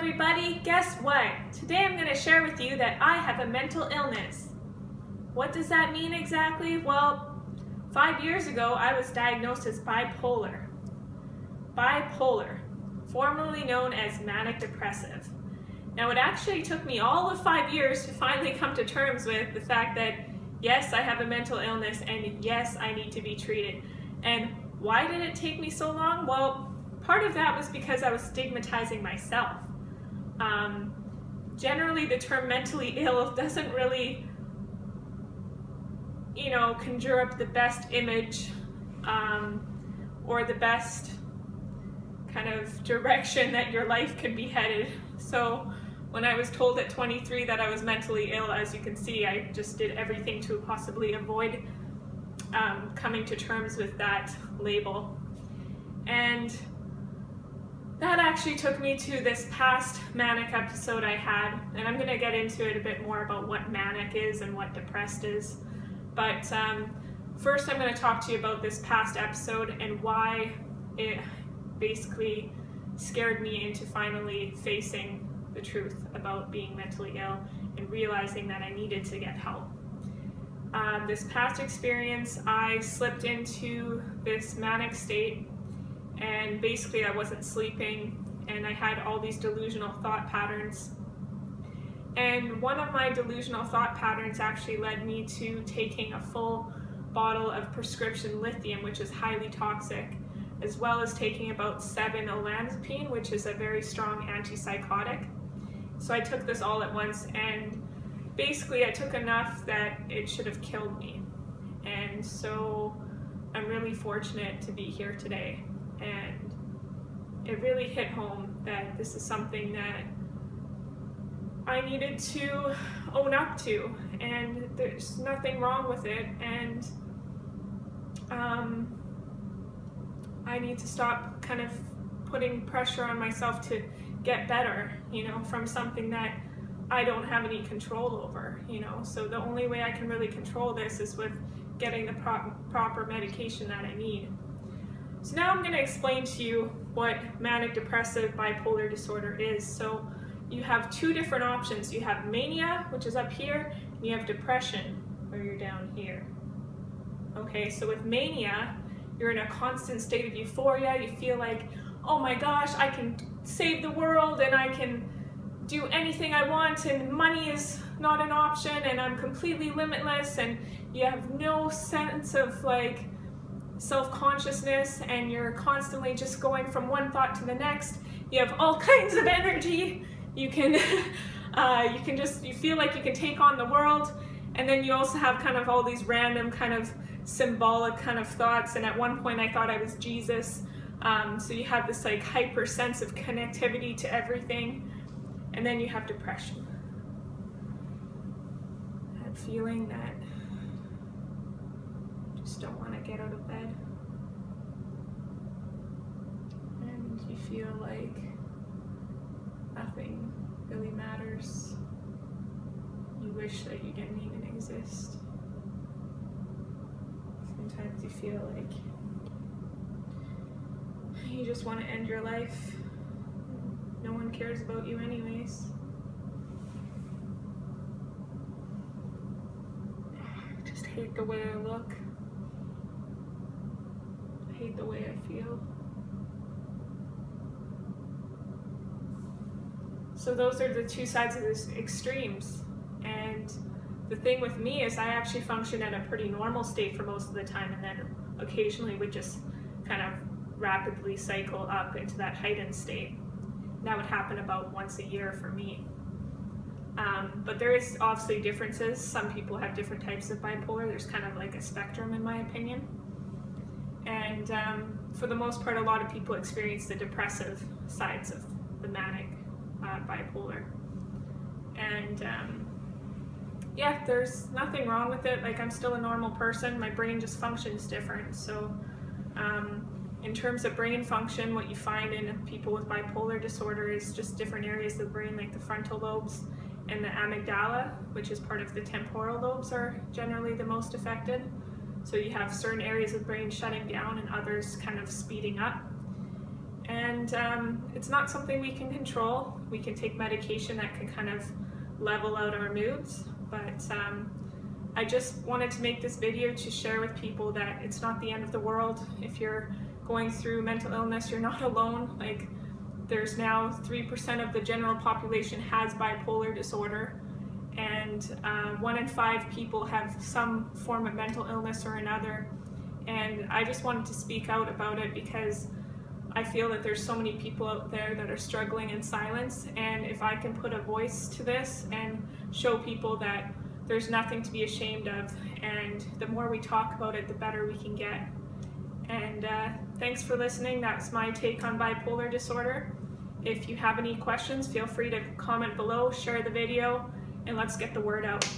everybody, guess what? Today I'm going to share with you that I have a mental illness. What does that mean exactly? Well, 5 years ago I was diagnosed as bipolar. Bipolar, formerly known as Manic-Depressive. Now it actually took me all of 5 years to finally come to terms with the fact that yes, I have a mental illness and yes, I need to be treated. And why did it take me so long? Well, part of that was because I was stigmatizing myself. Generally, the term mentally ill doesn't really, conjure up the best image or the best kind of direction that your life could be headed. So when I was told at 23 that I was mentally ill, as you can see, I just did everything to possibly avoid coming to terms with that label. And that actually took me to this past manic episode I had, and I'm going to get into it a bit more about what manic is and what depressed is. But first I'm going to talk to you about this past episode and why it basically scared me into finally facing the truth about being mentally ill and realizing that I needed to get help. This past experience, I slipped into this manic state, and basically I wasn't sleeping and I had all these delusional thought patterns. And one of my delusional thought patterns actually led me to taking a full bottle of prescription lithium, which is highly toxic, as well as taking about 7 olanzapine, which is a very strong antipsychotic. So I took this all at once, and basically I took enough that it should have killed me. And so I'm really fortunate to be here today. And it really hit home that this is something that I needed to own up to, and there's nothing wrong with it, and I need to stop kind of putting pressure on myself to get better, from something that I don't have any control over, So the only way I can really control this is with getting the proper medication that I need. So now I'm going to explain to you what manic-depressive bipolar disorder is. So you have 2 different options. You have mania, which is up here, and you have depression, where you're down here. Okay, so with mania, you're in a constant state of euphoria. You feel like, oh my gosh, I can save the world and I can do anything I want, and money is not an option, and I'm completely limitless, and you have no sense of self-consciousness, and you're constantly just going from one thought to the next. You have all kinds of energy. You can you feel like you can take on the world. And then you also have kind of all these random kind of symbolic kind of thoughts, and at one point I thought I was Jesus. So you have this hyper sense of connectivity to everything. And then you have depression. That feeling that you just don't want to get out of bed. And you feel like nothing really matters. You wish that you didn't even exist. Sometimes you feel like you just want to end your life. No one cares about you anyways. I just hate the way I look. I hate the way I feel. So those are the 2 sides of this extremes. And the thing with me is I actually function at a pretty normal state for most of the time, and then occasionally would just kind of rapidly cycle up into that heightened state. That would happen about once a year for me. But there is obviously differences. Some people have different types of bipolar. There's kind of like a spectrum, in my opinion. And for the most part, a lot of people experience the depressive sides of the manic bipolar. And yeah, there's nothing wrong with it. I'm still a normal person. My brain just functions different. So in terms of brain function, what you find in people with bipolar disorder is just different areas of the brain, like the frontal lobes and the amygdala, which is part of the temporal lobes, are generally the most affected. So you have certain areas of the brain shutting down and others kind of speeding up. And it's not something we can control. We can take medication that can kind of level out our moods, but I just wanted to make this video to share with people that it's not the end of the world. If you're going through mental illness, you're not alone. Like, there's now 3% of the general population has bipolar disorder, and 1 in 5 people have some form of mental illness or another. And I just wanted to speak out about it because I feel that there's so many people out there that are struggling in silence, and if I can put a voice to this and show people that there's nothing to be ashamed of, and the more we talk about it, the better we can get. And thanks for listening. That's my take on bipolar disorder. If you have any questions, feel free to comment below, share the video, and let's get the word out.